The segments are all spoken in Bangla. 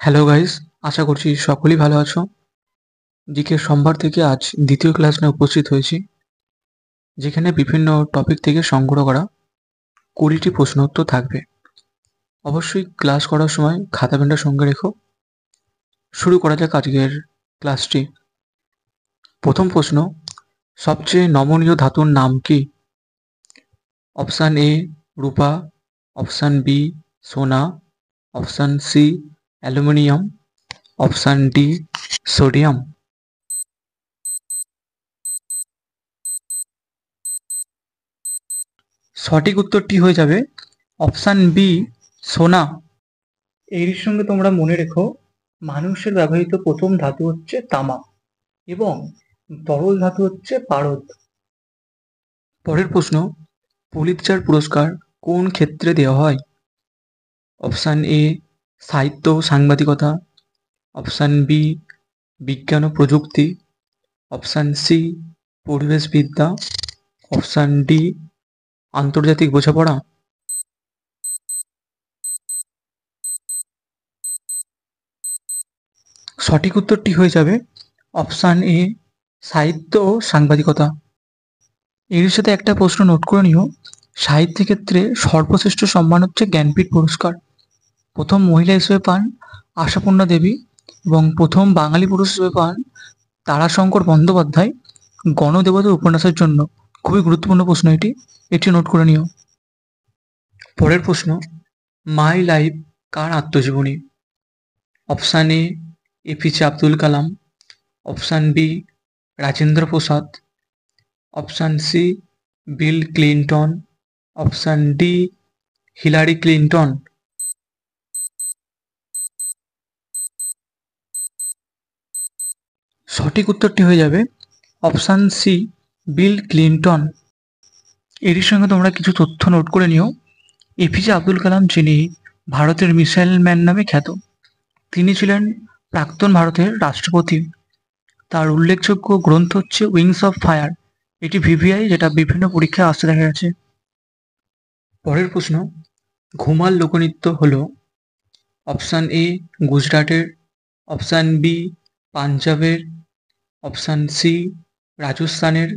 হ্যালো গাইস, আশা করছি সকলেই ভালো আছো। জিকে সোমবার থেকে আজ দ্বিতীয় ক্লাস নিয়ে উপস্থিত হয়েছি, যেখানে বিভিন্ন টপিক থেকে সংগ্রহ করা 20টি প্রশ্ন উত্তর থাকবে। অবশ্যই ক্লাস করার সময় খাতা পেনটা সঙ্গে রেখো। শুরু করা যাক আজকের ক্লাসটি। প্রথম প্রশ্ন, সবচেয়ে নমনীয় ধাতুর নাম কি? অপশান এ রূপা, অপশান বি সোনা, option C aluminium, option D sodium. সঠিক উত্তরটি হয়ে যাবে অপশান বি সোনা। এর সঙ্গে তোমরা মনে রেখো, মানুষের ব্যবহৃত প্রথম ধাতু হচ্ছে তামা এবং তরল ধাতু হচ্ছে পারদ। পরের প্রশ্ন, পুলিৎজার পুরস্কার কোন ক্ষেত্রে দেওয়া হয়? অপশান এ সাহিত্য ও সাংবাদিকতা, অপশান বি বিজ্ঞান ও প্রযুক্তি, অপশান সি পরিবেশবিদ্যা, অপশান ডি আন্তর্জাতিক বোঝাপড়া। সঠিক উত্তরটি হয়ে যাবে অপশান এ সাহিত্য ও সাংবাদিকতা। এর সাথে একটা প্রশ্ন নোট করে নিও, সাহিত্যের ক্ষেত্রে সর্বশ্রেষ্ঠ সম্মান হচ্ছে জ্ঞানপীঠ পুরস্কার। প্রথম মহিলা হিসেবে পান আশাপূর্ণা দেবী এবং প্রথম বাঙালি পুরুষ হিসেবে পান তারাশঙ্কর বন্দ্যোপাধ্যায় গণদেবতা উপন্যাসের জন্য। খুবই গুরুত্বপূর্ণ প্রশ্ন এটি, এটি নোট করে নিও। পরের প্রশ্ন, মাই লাইফ কার আত্মজীবনী? Option A APJ Abdul Kalam, option B Rajendra Prasad, option C Bill Clinton, option D Hillary Clinton. সঠিক উত্তরটি হয়ে যাবে অপশান সি বিল ক্লিন্টন। এরই সঙ্গে তোমরা কিছু তথ্য নোট করে নিও। এপিজে আব্দুল কালাম, যিনি ভারতের মিসাইল ম্যান নামে খ্যাত, তিনি ছিলেন প্রাক্তন ভারতের রাষ্ট্রপতি। তার উল্লেখযোগ্য গ্রন্থ হচ্ছে উইংস অফ ফায়ার। এটি ভিভিআই, যেটা বিভিন্ন পরীক্ষায় আসতে দেখা গেছে। পরের প্রশ্ন, ঘুমার লোকনৃত্য হল? অপশান এ গুজরাটের, অপশান বি পাঞ্জাবের, অপশান সি রাজস্থানের,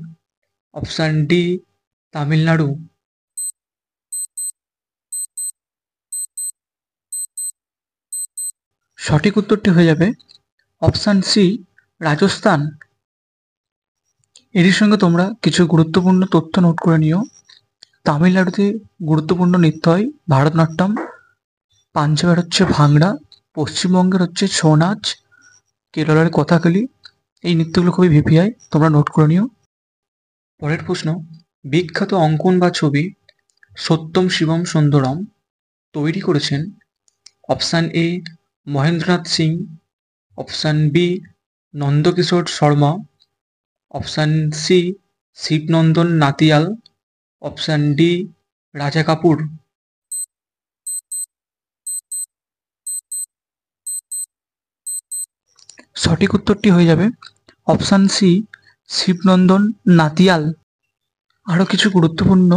অপশান ডি তামিলনাড়ু। সঠিক উত্তরটি হয়ে যাবে অপশান সি রাজস্থান। এরই সঙ্গে তোমরা কিছু গুরুত্বপূর্ণ তথ্য নোট করে নিও। তামিলনাড়ুতে গুরুত্বপূর্ণ নৃত্য হয় ভারতনাট্যম, পাঞ্জাবের হচ্ছে ভাংড়া, পশ্চিমবঙ্গের হচ্ছে ছৌ নাচ, কেরলের কথাকলি। এই নৃত্যগুলো খুবই ভিভিআই, তোমরা নোট করে নিও। পরের প্রশ্ন, বিখ্যাত অঙ্কন বা ছবি সত্যম শিবম সুন্দরম তৈরি করেছেন? Option A Mahendranath Singh, option B Nandakishore Sharma, option C Shivnandan Nautiyal, option D Raja Kapoor. সঠিক উত্তরটি হয়ে যাবে অপশান সি শিবনন্দন নাতিয়াল। আরও কিছু গুরুত্বপূর্ণ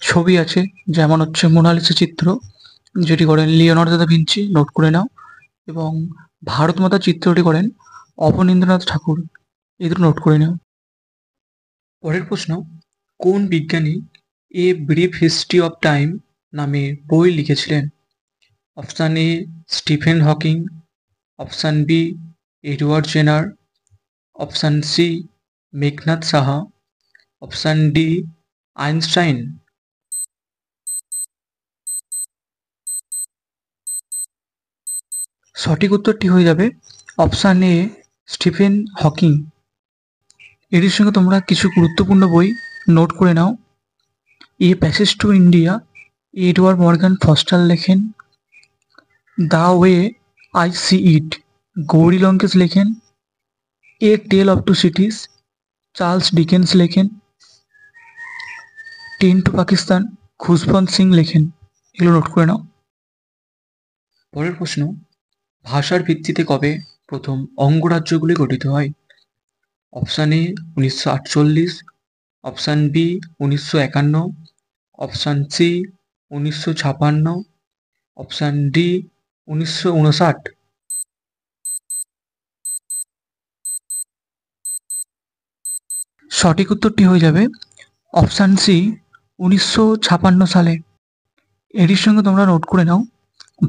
ছবি আছে, যেমন হচ্ছে মোনালিসা চিত্র, যেটি করেন লিওনার্দো দা ভিঞ্চি, নোট করে নাও, এবং ভারত মাতা চিত্রটি করেন অবনীন্দ্রনাথ ঠাকুর। এই দুটো নোট করে নাও। পরের প্রশ্ন, কোন বিজ্ঞানী a brief history of time নামে বই লিখেছিলেন? Option A Stephen Hawking, option B Edward Jenner, option C Meghnad Saha, option D Einstein. সঠিক উত্তরটি হয়ে যাবে অপশান এ স্টিফেন হকিং। এটির সঙ্গে তোমরা কিছু গুরুত্বপূর্ণ বই নোট করে নাও। A passage to India Edward Morgan Forster লেখেন। The way I see it Gauri Lankesh লেখেন। A tale of two cities Charles Dickens লেখেন। ট্রেন টু পাকিস্তান খুশবন্ত সিং লেখেন। এগুলো নোট করে নাও। পরের প্রশ্ন, ভাষার ভিত্তিতে কবে প্রথম অঙ্গরাজ্যগুলি গঠিত হয়? Option A 1948, option B 1951, option C 1956, option D 1959। সঠিক উত্তরটি হয়ে যাবে অপশান সি 1956 সালে। এটির সঙ্গে তোমরা নোট করে নাও,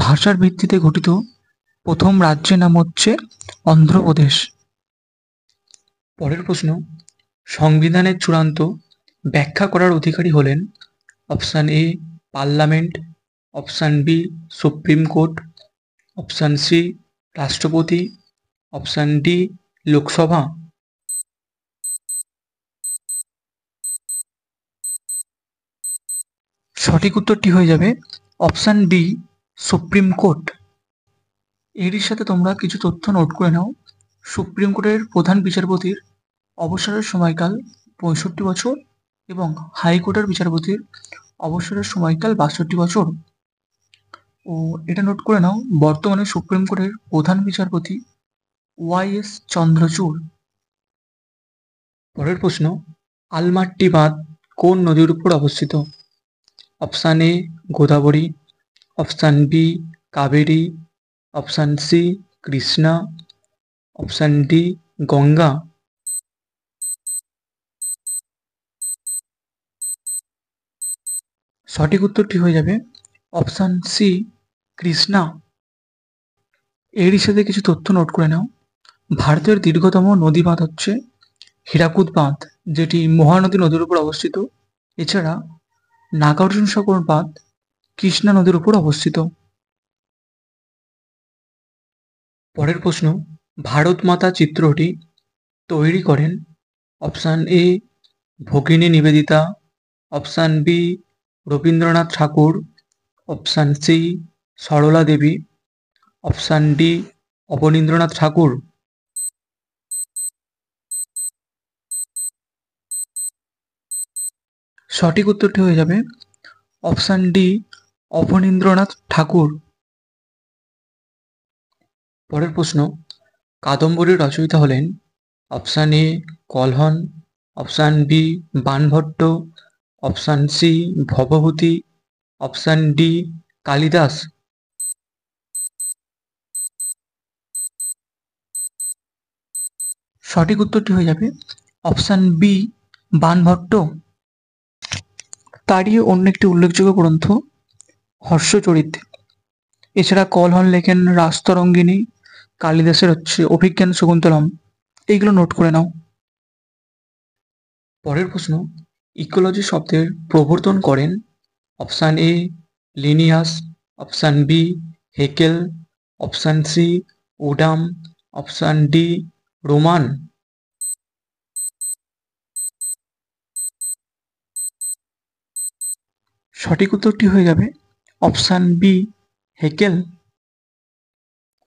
ভাষার ভিত্তিতে গঠিত প্রথম রাজ্যের নাম হচ্ছে অন্ধ্রপ্রদেশ। পরের প্রশ্ন, সংবিধানের চূড়ান্ত ব্যাখ্যা করার অধিকারী হলেন option A parliament, option B supreme court, option C রাষ্ট্রপতি, অপশান ডি লোকসভা। সঠিক উত্তরটি হয়ে যাবে অপশান বি সুপ্রিম কোর্ট। এরই সাথে তোমরা কিছু তথ্য নোট করে নাও। সুপ্রিম কোর্টের প্রধান বিচারপতির অবসরের সময়কাল 65 বছর এবং হাইকোর্টের বিচারপতির অবসরের সময়কাল 62 বছর। ও এটা নোট করে নাও, বর্তমানে সুপ্রিম কোর্টের প্রধান বিচারপতি ওয়াই.এস. চন্দ্রচূড়। পরের প্রশ্ন, আলমাট্টি বাঁধ কোন নদীর উপর অবস্থিত? Option A Godavari, option B Kaveri, option C Krishna, option D Ganga. সঠিক উত্তরটি হয়ে যাবে অপশান সি কৃষ্ণা। এরই সাথে কিছু তথ্য নোট করে নাও। ভারতের দীর্ঘতম নদী বাঁধ হচ্ছে হীরাকুদ বাঁধ, যেটি মহানদী নদীর উপর অবস্থিত। এছাড়া নাগার্জুন সাগর বাঁধ কৃষ্ণা নদীর উপর অবস্থিত। পরের প্রশ্ন, ভারত মাতা চিত্রটি তৈরি করেন option A Bhagini Nivedita, option B Rabindranath Thakur, option C Sarala Devi, option D Abanindranath Thakur. সঠিক উত্তরটি হয়ে যাবে অপশান ডি অবনীন্দ্রনাথ ঠাকুর। পরের প্রশ্ন, কাদম্বরীর রচয়িতা হলেন option A Kalhana, option B Banabhatta, option C Bhavabhuti, option D Kalidas. সঠিক উত্তরটি হয়ে যাবে অপশান বি বাণভট্ট। তারই অন্য একটি উল্লেখযোগ্য গ্রন্থ হর্ষচরিত। এছাড়া কলহন লেখেন রাস্তরঙ্গিনী, কালিদাসের হচ্ছে অভিজ্ঞান শকুন্তলম। এইগুলো নোট করে নাও। পরের প্রশ্ন, ইকোলজি শব্দের প্রবর্তন করেন option A Linnaeus, option B Haeckel, option C Odum, option D Roman. সঠিক উত্তরটি হয়ে যাবে অপশান বি হেকেল।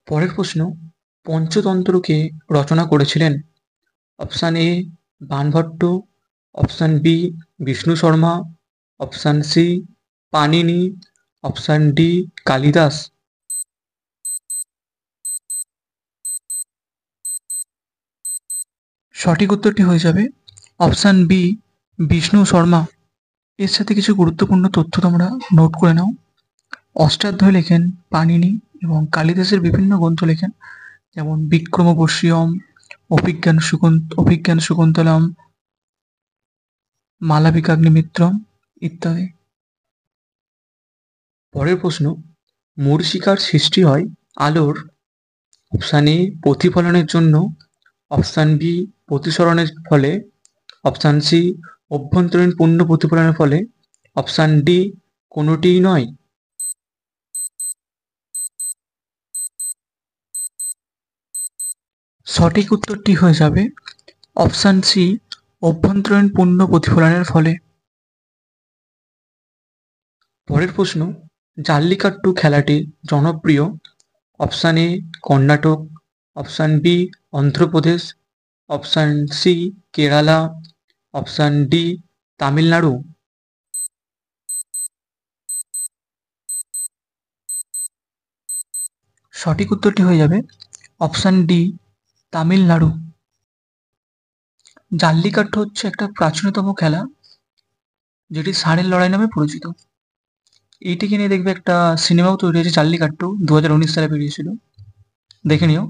পরের প্রশ্ন, পঞ্চতন্ত্রকে রচনা করেছিলেন option A Banabhatta, option B Vishnu Sharma, option C Panini, option D Kalidas. সঠিক উত্তরটি হয়ে যাবে অপশান বি বিষ্ণু শর্মা। এর সাথে কিছু গুরুত্বপূর্ণ তথ্য তোমরা নোট করে নাও। অষ্টাধ্যায়ী লেখেন পানিনি এবং কালিদাসের বিভিন্ন গ্রন্থ লেখেন, যেমন বিক্রমবর্ষীয়ম, অভিজ্ঞান শকুন্তলম, মালাবিকাগ্নিমিত্রম ইত্যাদি। পরের প্রশ্ন, মরীচিকার সৃষ্টি হয় আলোর অপশান এ প্রতিফলনের জন্য, অপশান বি প্রতিসরণের ফলে, অপশান সি অভ্যন্তরীণ পূর্ণ প্রতিফলনের ফলে, অপশান ডি কোনোটিই নয়। সঠিক উত্তরটি হয়ে যাবে অপশান সি অভ্যন্তরীণ পূর্ণ প্রতিফলনের ফলে। পরের প্রশ্ন, জাল্লিকাট্টু খেলাটি জনপ্রিয় option A Karnataka, option B Andhra Pradesh, option C Kerala, option D Tamil Nadu. সঠিক উত্তরটি হয়ে যাবে অপশান ডি তামিলনাড়ু। জাল্লিকাট্টু হচ্ছে একটা প্রাচীনতম খেলা, যেটি ষাঁড়ের লড়াই নামে পরিচিত। এইটিকে নিয়ে দেখবে একটা সিনেমাও তৈরি হয়েছে, জাল্লিকাট্টু, 2019 সালে বেরিয়েছিল, দেখে নিও।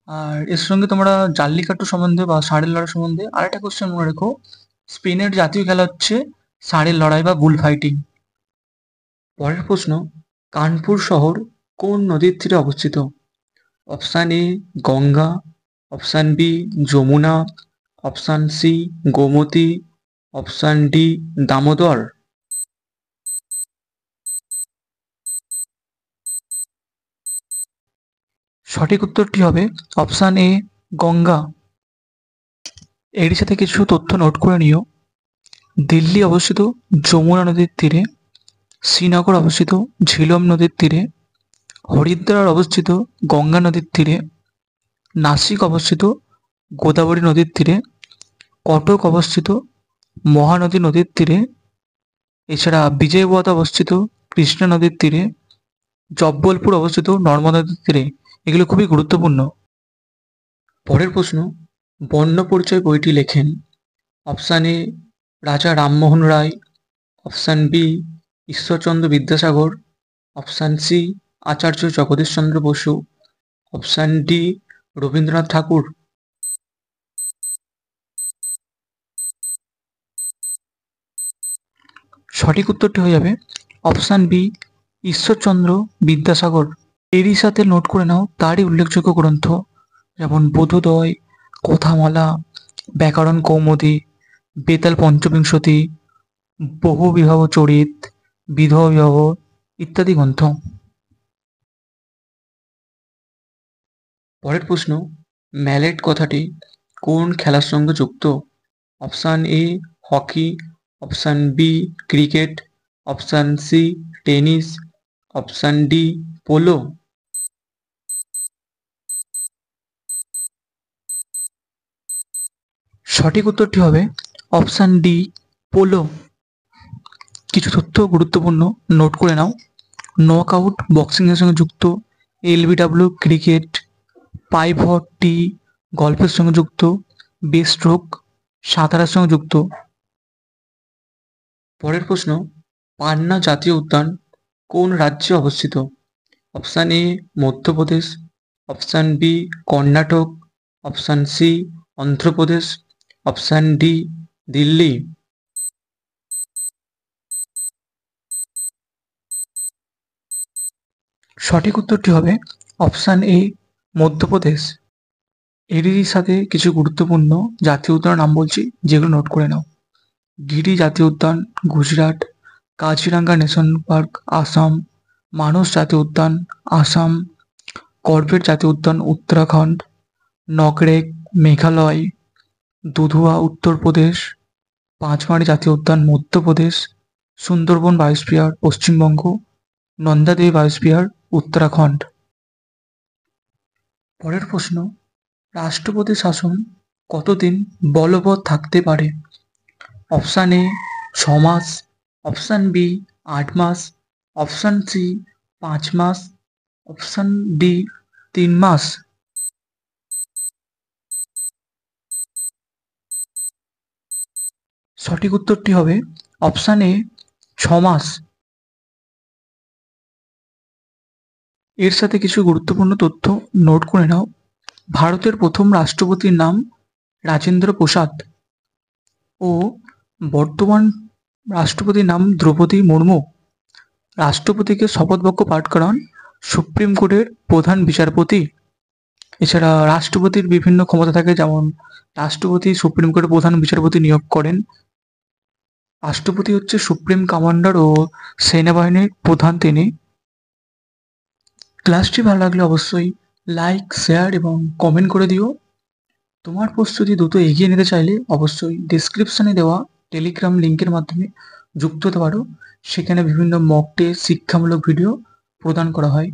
আর এর সঙ্গে তোমরা জাল্লিকাট্টু সম্বন্ধে বা ষাঁড়ের লড়াই সম্বন্ধে আরেকটা কোশ্চেন মনে রেখো, স্পেনের জাতীয় খেলা হচ্ছে ষাঁড়ের লড়াই বা বুল ফাইটিং। পরের প্রশ্ন, কানপুর শহর কোন নদীর তীরে অবস্থিত? Option A Ganga, option B Yamuna, option C Gomti, option D Damodar. সঠিক উত্তরটি হবে অপশান এ গঙ্গা। এরই সাথে কিছু তথ্য নোট করে নিও। দিল্লি অবস্থিত যমুনা নদীর তীরে, শ্রীনগর অবস্থিত ঝিলম নদীর তীরে, হরিদ্বার অবস্থিত গঙ্গা নদীর তীরে, নাসিক অবস্থিত গোদাবরী নদীর তীরে, কটক অবস্থিত মহানদী নদীর তীরে, এছাড়া বিজয়ওয়াড়া অবস্থিত কৃষ্ণা নদীর তীরে, জব্বলপুর অবস্থিত নর্মদা নদীর তীরে। এগুলো খুবই গুরুত্বপূর্ণ। পরের প্রশ্ন, বর্ণপরিচয় বইটি লেখেন? Option A Raja Rammohan Roy, option B Ishwarchandra Vidyasagar, option C Acharya Jagadishchandra Basu, option D Rabindranath Thakur. সঠিক উত্তরটি হয়ে যাবে অপশান বি ঈশ্বরচন্দ্র বিদ্যাসাগর। এরই সাথে নোট করে নাও তারই উল্লেখযোগ্য গ্রন্থ, যেমন বোধোদয়, কথামালা, ব্যাকরণ কৌমুদী, বেতাল পঞ্চবিংশতি, বহুবিবাহ চরিত, বিধবা বিবাহ ইত্যাদি গ্রন্থ। পরের প্রশ্ন, ম্যালেট কথাটি কোন খেলার সঙ্গে যুক্ত? Option A hockey, option B cricket, option C tennis, option D polo. সঠিক উত্তরটি হবে অপশান ডি পোলো। কিছু তথ্য গুরুত্বপূর্ণ নোট করে নাও। নকআউট বক্সিংয়ের সঙ্গে যুক্ত, এলবিডব্লিউ ক্রিকেট, পাইভট টি গল্ফের সঙ্গে যুক্ত, বেস্ট্রোক সাঁতারের সঙ্গে যুক্ত। পরের প্রশ্ন, পান্না জাতীয় উদ্যান কোন রাজ্যে অবস্থিত? Option A Madhya Pradesh, option B Karnataka, option C Andhra Pradesh, option D Delhi. সঠিক উত্তরটি হবে অপশান এ মধ্যপ্রদেশ। এরই সাথে কিছু গুরুত্বপূর্ণ জাতীয় উদ্যানের নাম বলছি, যেগুলো নোট করে নাও। গিরি জাতীয় উদ্যান গুজরাট, কাজিরাঙ্গা ন্যাশনাল পার্ক আসাম, মানস জাতীয় উদ্যান আসাম, কর্বেট জাতীয় উদ্যান উত্তরাখণ্ড, নকরেক মেঘালয়, দুধুয়া উত্তরপ্রদেশ, পাঁচমারি জাতীয় উদ্যান মধ্যপ্রদেশ, সুন্দরবন বায়োস্ফিয়ার পশ্চিমবঙ্গ, নন্দাদেবী বায়োস্ফিয়ার উত্তরাখণ্ড। পরের প্রশ্ন, রাষ্ট্রপতি শাসন কতদিন বলবৎ থাকতে পারে? অপশান এ 6 মাস, অপশান বি 8 মাস, অপশান সি 5 মাস, অপশান ডি 3 মাস। সঠিক উত্তরটি হবে অপশান এ 6 মাস। এর সাথে কিছু গুরুত্বপূর্ণ তথ্য নোট করে নাও। ভারতের প্রথম রাষ্ট্রপতির নাম রাজেন্দ্র প্রসাদ ও বর্তমান রাষ্ট্রপতির নাম দ্রৌপদী মুর্মু। রাষ্ট্রপতিকে শপথ বাক্য পাঠ করান সুপ্রিম কোর্টের প্রধান বিচারপতি। এছাড়া রাষ্ট্রপতির বিভিন্ন ক্ষমতা থাকে, যেমন রাষ্ট্রপতি সুপ্রিম কোর্টের প্রধান বিচারপতি নিয়োগ করেন। রাষ্ট্রপতি হচ্ছে সুপ্রিম কমান্ডার ও সেনাবাহিনীর প্রধান তিনি। ক্লাসটি ভালো লাগলে অবশ্যই লাইক, শেয়ার এবং কমেন্ট করে দিও। তোমার প্রস্তুতি দ্রুত এগিয়ে নিতে চাইলে অবশ্যই ডিসক্রিপশনে দেওয়া টেলিগ্রাম লিঙ্কের মাধ্যমে যুক্ত হতে পারো। সেখানে বিভিন্ন মক টেস্ট, শিক্ষামূলক ভিডিও প্রদান করা হয়।